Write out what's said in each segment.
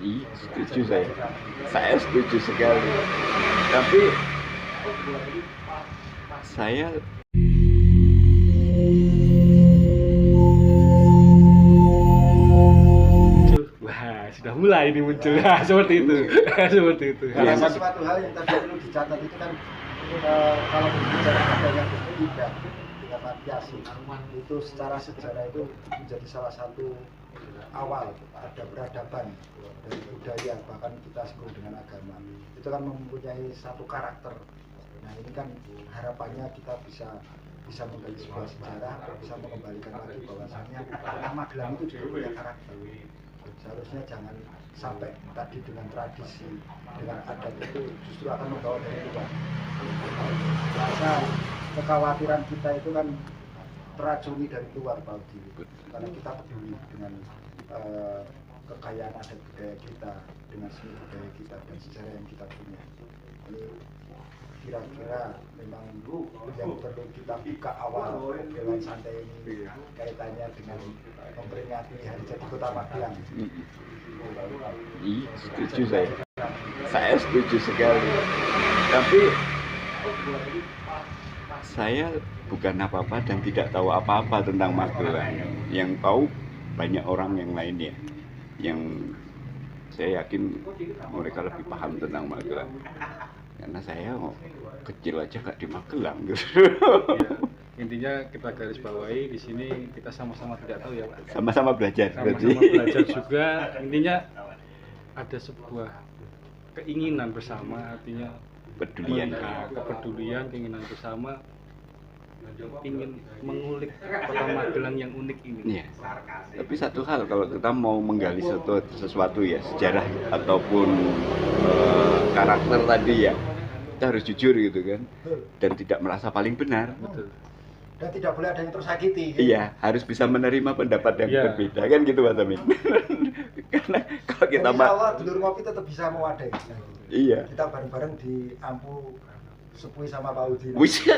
Iya, setuju saya. Saya setuju sekali. Tapi saya Muncul. Wah, sudah mulai ini muncul. Seperti itu. Seperti itu. Karena Iya. sesuatu hal yang tadi perlu dicatat itu kan kalau berbicara adanya berbeda dengan radiasi itu secara sejarah itu menjadi salah satu awal ada peradaban dari budaya bahkan kita sebut dengan agama itu kan mempunyai satu karakter. Nah ini kan harapannya kita bisa menggali sebuah sejarah atau bisa mengembalikan lagi bahwasannya nama Gelang itu juga punya karakter. Seharusnya jangan sampai tadi dengan tradisi, dengan adat itu justru akan membawa dari luar. Karena kekhawatiran kita itu kan teracuni dari luar, Pak Udi. Karena kita peduli dengan kekayaan adat budaya kita, dengan seni budaya kita dan sejarah yang kita punya. Ini kira-kira memang yang perlu kita buka awal obrolan santai ini kaitannya dengan memperingati Hari Jadi Kota Magelang. iya, setuju saya. Saya setuju sekali. Tapi saya bukan apa-apa dan tidak tahu apa-apa tentang Magelang. Yang tahu banyak orang yang lainnya. Yang saya yakin mereka lebih paham tentang Magelang. Karena saya kecil aja gak di Magelang gitu. Intinya kita garis bawahi di sini kita sama-sama tidak tahu ya Pak. Sama-sama belajar berarti. Sama-sama belajar juga. Intinya ada sebuah keinginan bersama, artinya Pedulian. kepedulian, keinginan bersama ingin mengulik kota Magelang yang unik ini. Iya. Tapi satu hal kalau kita mau menggali sesuatu ya sejarah ataupun karakter tadi ya kita harus jujur gitu kan dan tidak merasa paling benar. Betul. Dan tidak boleh ada yang tersakiti. Gitu. Iya, harus bisa menerima pendapat yang Iya. berbeda kan gitu Mas Amin. Karena kalau kita Insya Allah dulur ngopi tetap bisa mewadai. iya. Kita bareng-bareng di Ampu Sepui sama Pak Udi. Bisa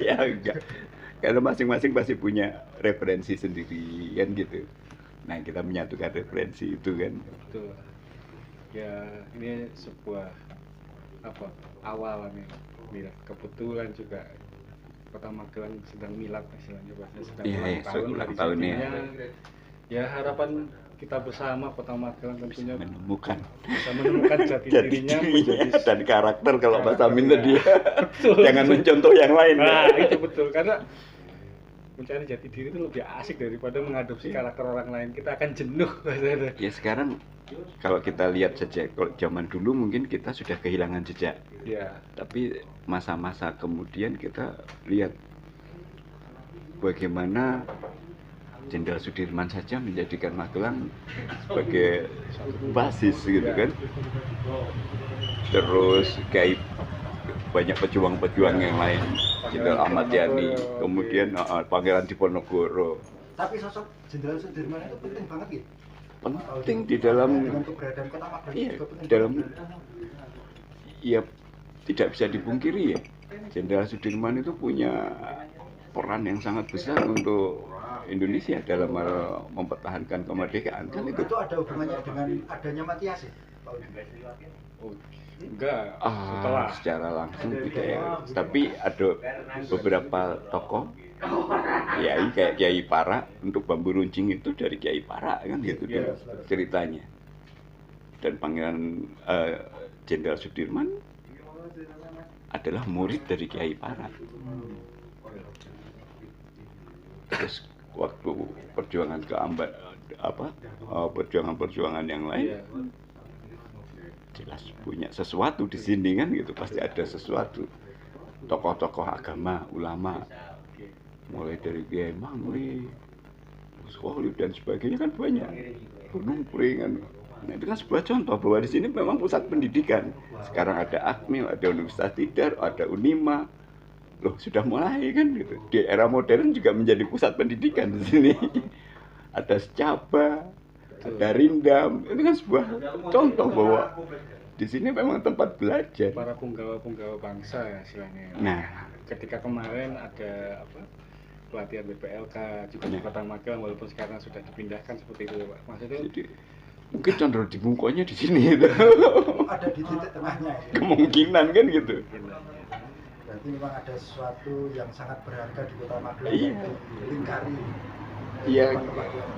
ya enggak. Karena masing-masing pasti punya referensi sendiri kan gitu. Nah, kita menyatukan referensi itu kan. Betul. Ya, ini sebuah awal nih. Milad. Kebetulan juga Kota Magelang sedang milad istilahnya bahasanya sedang Iya, ulang iya, tahun. ulang tahunnya. Ya harapan kita bersama Kota Magelang tentunya Menemukan bisa menemukan jati jati dirinya dirinya dan karakter kalau Mas Amin tadi ya. Betul. Jangan mencontoh yang lain. Nah, ya. itu betul karena mencari jati diri itu lebih asik daripada mengadopsi karakter orang lain. Kita akan jenuh. Ya sekarang kalau kita lihat sejak kalau zaman dulu mungkin kita sudah kehilangan jejak. Ya, Tapi masa-masa kemudian kita lihat bagaimana Jenderal Sudirman saja menjadikan Magelang sebagai basis gitu kan. Terus kayak banyak pejuang-pejuang yang lain, Jenderal Ahmad Yani, kemudian Pangeran Diponegoro. Tapi sosok Jenderal Sudirman itu penting banget gitu. Penting di dalam dengan keberadaan Kota Magelang iya, juga penting. dalam banget. ya tidak bisa dipungkiri ya. Jenderal Sudirman itu punya peran yang sangat besar untuk Indonesia dalam hal mempertahankan kemerdekaan kan itu. Itu ada hubungannya dengan adanya Matias ya, Pak Udi? oh, enggak. Setelah Secara langsung tidak ya. Tapi ada beberapa tokoh kiai kayak Kiai Para untuk Bambu Runcing itu dari Kiai Para kan gitu Iya, ceritanya. Dan Pangeran Jenderal Sudirman adalah murid dari Kiai Para. Terus waktu perjuangan ke perjuangan yang lain Iya. jelas punya sesuatu di sini kan gitu, pasti ada sesuatu. Tokoh-tokoh agama, ulama, mulai dari Kiai Mangli, Khalid dan sebagainya kan banyak. Gunung Pring. Nah, itu kan sebuah contoh bahwa di sini memang pusat pendidikan. Sekarang ada Akmil, ada Universitas Tidar, ada Unima. Loh, sudah mulai kan gitu. Di era modern juga menjadi pusat pendidikan di sini. Ada Secaba, ada Rindam. Itu kan sebuah contoh bahwa di sini memang tempat belajar. Para punggawa-punggawa bangsa ya istilahnya. Nah, Ketika kemarin ada pelatihan BPLK juga di Kota Magelang walaupun sekarang sudah dipindahkan seperti itu Pak. Maksudnya jadi Mungkin condro dibungkuknya di sini itu. Ada di titik tengahnya ya. Kemungkinan kan gitu. Berarti memang ada sesuatu yang sangat berharga di Kota Magelang Iya. yang dilingkari Iya. tempat-tempat yang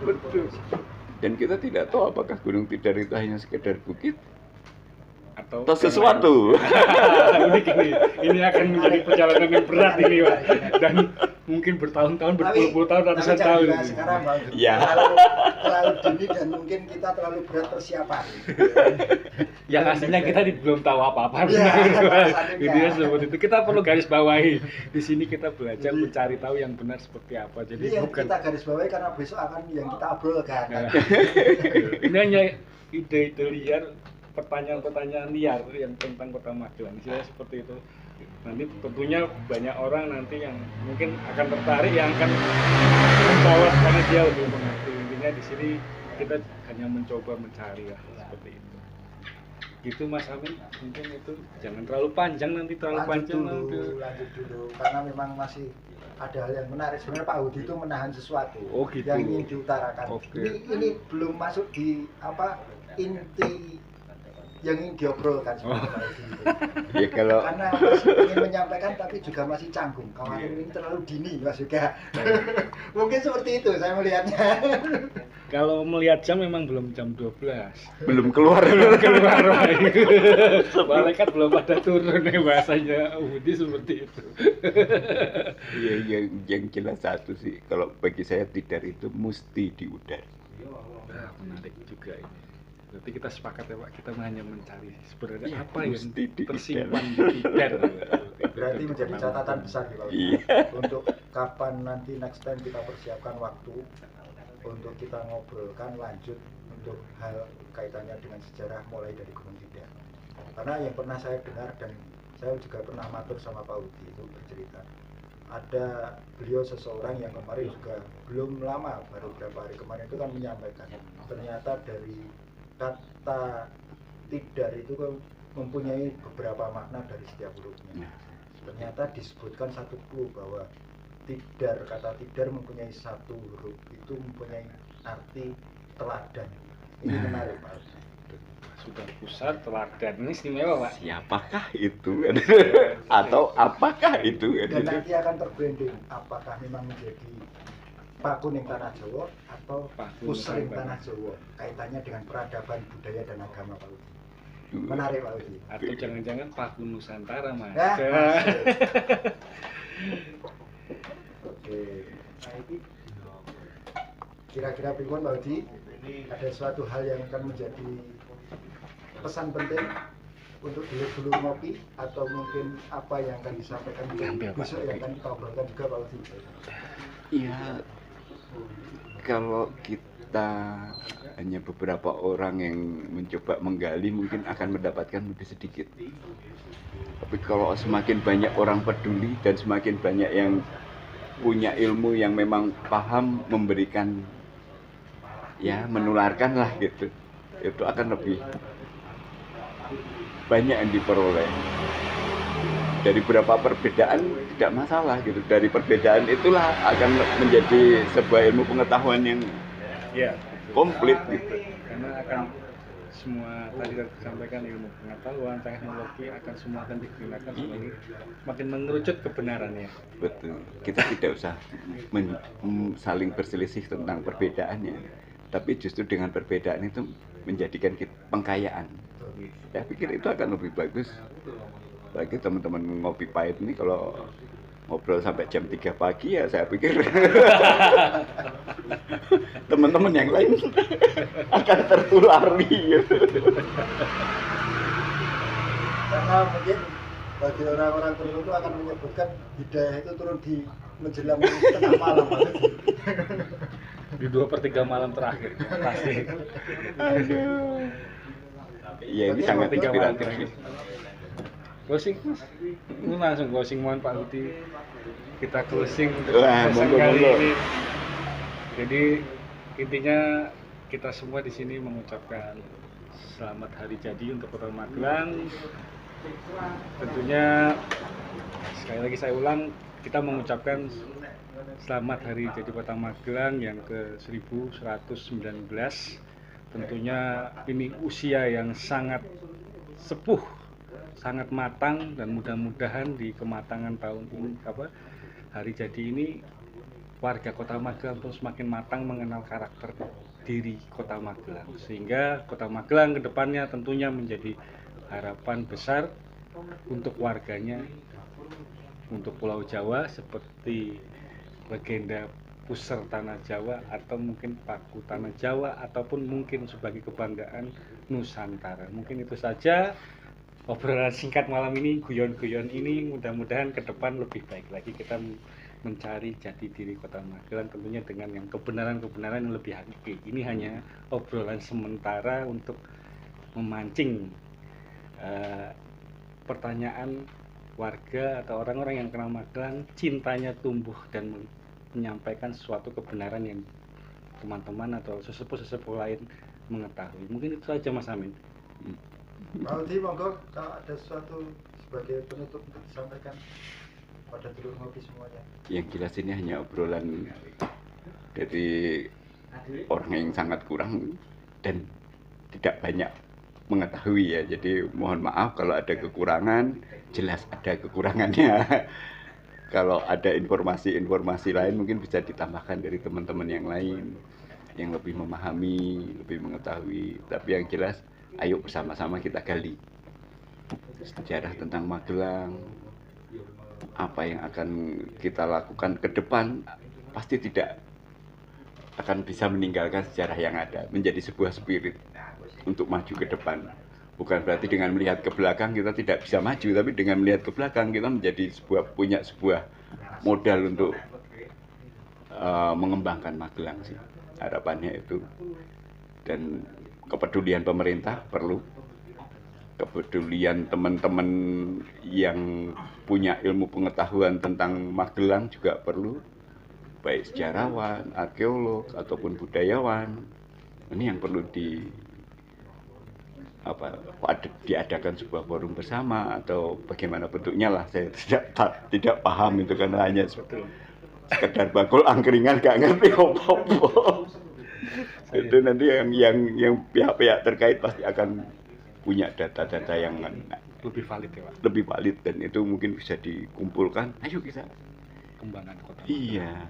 Betul. Dan kita tidak tahu apakah Gunung Tidar itu hanya sekedar bukit atau atau sesuatu. ini akan menjadi perjalanan yang berat ini, Pak. Dan mungkin bertahun-tahun, berpuluh-puluh tahun, ratusan jangan tahun. dibahas sekarang, Bang. Iya. Terlalu dini dan mungkin kita terlalu berat persiapan. Yang aslinya kita belum tahu apa-apa. Iya, Intinya seperti itu. Kita perlu garis bawahi. Di sini kita belajar mencari tahu yang benar seperti apa. Jadi Jadi yang bukan kita garis bawahi karena besok akan yang kita obrolkan. Nah, ini hanya ide-ide liar, pertanyaan-pertanyaan liar yang tentang Kota Magelang. Istilahnya seperti itu. Nanti tentunya banyak orang nanti yang mungkin akan tertarik, yang akan menjawab karena dia lebih mengerti. Intinya di sini kita hanya mencoba mencari ya, seperti itu. Gitu Mas Amin, mungkin itu jangan terlalu panjang nanti Lanjut dulu, karena memang masih ada hal yang menarik. Sebenarnya Pak Hudi itu menahan sesuatu Oh, gitu. yang ingin diutarakan. Oke. Ini belum masuk di inti yang ingin diobrolkan sebenarnya Pak Hudi itu. Ya kalau Karena masih ingin menyampaikan tapi juga masih canggung. Khawatir ini terlalu dini Mas juga. Mungkin seperti itu saya melihatnya. Kalau melihat jam memang belum jam 12. belum keluar. Keluar malaikat belum pada turun nih, bahasanya Budi seperti itu. Iya, yang jelas satu sih, kalau bagi saya Tidar itu mesti di udara. Nah, menarik juga ini. Berarti kita sepakat ya Pak, kita hanya mencari sebenarnya Iya, apa yang mesti di tersimpan di Tidar. Berarti menjadi catatan besar di Pak Hudi. Iya. Untuk kapan nanti next time kita persiapkan waktu untuk kita ngobrolkan lanjut untuk hal kaitannya dengan sejarah mulai dari Gunung Tidar. Karena yang pernah saya dengar dan saya juga pernah matur sama Pak Hudi itu bercerita, ada beliau seseorang yang kemarin juga belum lama, baru beberapa hari kemarin itu kan menyampaikan ternyata dari kata Tidar itu kan mempunyai beberapa makna dari setiap hurufnya. Ternyata disebutkan satu clue bahwa Tidar, kata Tidar mempunyai satu huruf itu mempunyai arti teladan. Ini menarik Pak. Sudah pusat teladan ini istimewa Pak. Siapakah itu? Atau apakah itu? Dan nanti akan terbranding apakah memang menjadi Pakuning Tanah Jawa atau Paku Pusering Nusantara. Tanah Jawa, kaitannya dengan peradaban budaya dan agama Pak Hudi. Menarik Pak Hudi. Atau jangan-jangan Paku Nusantara Mas. Ya, masuk. Oke. Kira-kira pripun Pak Hudi? Ada suatu hal yang akan menjadi pesan penting untuk dulu ngopi atau mungkin apa yang akan disampaikan besok yang akan kita obrolkan juga Pak Hudi? Iya, kalau kita hanya beberapa orang yang mencoba menggali mungkin akan mendapatkan lebih sedikit. Tapi kalau semakin banyak orang peduli dan semakin banyak yang punya ilmu yang memang paham memberikan, ya menularkan lah gitu, itu akan lebih banyak yang diperoleh. Dari beberapa perbedaan tidak masalah gitu, dari perbedaan itulah akan menjadi sebuah ilmu pengetahuan yang Ya, komplit gitu. karena akan semua tadi disampaikan ilmu pengetahuan, teknologi akan semua akan digunakan sebagai makin mengerucut kebenarannya. Betul, kita tidak usah saling berselisih tentang perbedaannya, tapi justru dengan perbedaan itu menjadikan kita pengkayaan. Saya pikir itu akan lebih bagus bagi teman-teman ngopi pahit ini. Kalau ngobrol sampai jam 3 pagi ya saya pikir teman-teman yang lain akan tertulari gitu. Karena mungkin bagi orang-orang tertentu akan menyebutkan hidayah itu turun di menjelang tengah malam Pak Hudi. Di 2/3 malam terakhir pasti. Aduh. Ya ini Berarti sangat 2/3 malam inspiratif terakhir. sih. Closing Mas. Ini langsung closing, mohon Pak Hudi. Kita closing untuk Wah, sesi monggo, kali monggo. ini. Jadi intinya kita semua di sini mengucapkan selamat hari jadi untuk Kota Magelang. Tentunya sekali lagi saya ulang, kita mengucapkan selamat hari jadi Kota Magelang yang ke 1119. tentunya ini usia yang sangat sepuh, sangat matang, dan mudah-mudahan di kematangan tahun ini hari jadi ini warga Kota Magelang terus semakin matang mengenal karakter diri Kota Magelang, sehingga Kota Magelang ke depannya tentunya menjadi harapan besar untuk warganya, untuk Pulau Jawa seperti legenda Puser Tanah Jawa atau mungkin Paku Tanah Jawa ataupun mungkin sebagai kebanggaan Nusantara. Mungkin itu saja obrolan singkat malam ini, guyon-guyon ini, mudah-mudahan ke depan lebih baik lagi kita mencari jati diri Kota Magelang, tentunya dengan yang kebenaran-kebenaran yang lebih hakiki. Ini hanya obrolan sementara untuk memancing pertanyaan warga atau orang-orang yang kenal Magelang, cintanya tumbuh dan menyampaikan suatu kebenaran yang teman-teman atau sesepuh-sesepuh lain mengetahui. Mungkin itu saja Mas Amin. Pak Aldi, monggo kalau ada sesuatu sebagai penutup untuk disampaikan pada dulur ngopi semuanya. Yang jelas ini hanya obrolan dari orang yang sangat kurang dan tidak banyak mengetahui ya. Jadi mohon maaf kalau ada kekurangan, jelas ada kekurangannya. Kalau ada informasi-informasi lain mungkin bisa ditambahkan dari teman-teman yang lain yang lebih memahami, lebih mengetahui. Tapi yang jelas, ayo bersama-sama kita gali sejarah tentang Magelang. Apa yang akan kita lakukan ke depan pasti tidak akan bisa meninggalkan sejarah yang ada, menjadi sebuah spirit untuk maju ke depan. Bukan berarti dengan melihat ke belakang kita tidak bisa maju, tapi dengan melihat ke belakang kita menjadi punya sebuah modal untuk mengembangkan Magelang sih. Harapannya itu. Dan kepedulian pemerintah perlu, kepedulian teman-teman yang punya ilmu pengetahuan tentang Magelang juga perlu, baik sejarawan, arkeolog ataupun budayawan. Ini yang perlu diadakan sebuah forum bersama atau bagaimana bentuknya lah. Saya tidak paham itu karena hanya sekedar bakul angkringan, gak ngerti apa-apa. Itu nanti yang pihak-pihak terkait pasti akan punya data-data yang lebih valid ya Pak. Lebih valid, dan itu mungkin bisa dikumpulkan. Ayo kita Kembangan kota. Iya.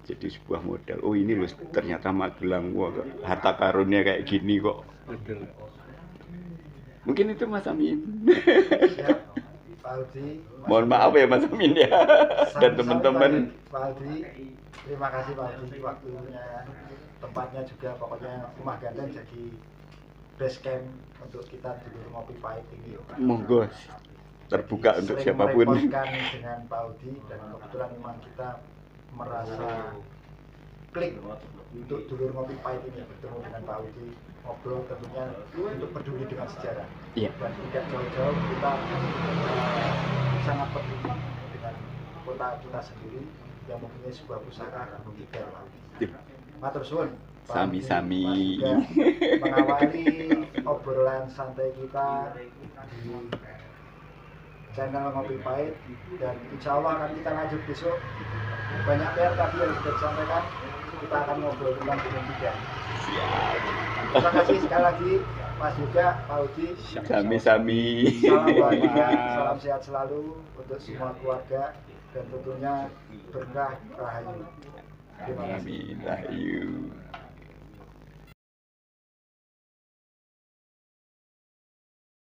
Jadi sebuah modal. Oh ini loh ternyata Magelang, wah, harta karunnya kayak gini kok. Betul. Mungkin itu Mas Amin. Siap, Pak Aldi. Mohon maaf ya Mas Amin ya. Dan teman-teman. Pak Aldi, terima kasih Pak Aldi, waktunya, tempatnya juga, pokoknya Rumah Gandeng jadi base camp untuk kita dulu ngopi pahit ini. Monggo terbuka untuk sering siapapun. merepotkan dengan Pak Aldi, dan kebetulan memang kita merasa klik untuk dulur ngopi pahit ini bertemu dengan Pak Aldi, ngobrol tentunya untuk peduli dengan sejarah. Iya. Dan tidak jauh-jauh kita sangat peduli dengan kota kita sendiri yang mempunyai sebuah pusaka dan membuktikan. Matur suwun. Pak Aldi, Sami-sami. Mas juga mengawali obrolan santai kita di channel Ngopi Pahit, dan insya Allah akan kita lanjut besok. Banyak PR tadi yang sudah disampaikan, kita akan ngobrol tentang Gunung Tidar. Terima kasih sekali lagi Mas Yuga, Pak Udi. Sami-sami. Salam bahagia, salam sehat selalu untuk semua keluarga, dan tentunya berkah rahayu. Terima kasih. Amin. Rahayu.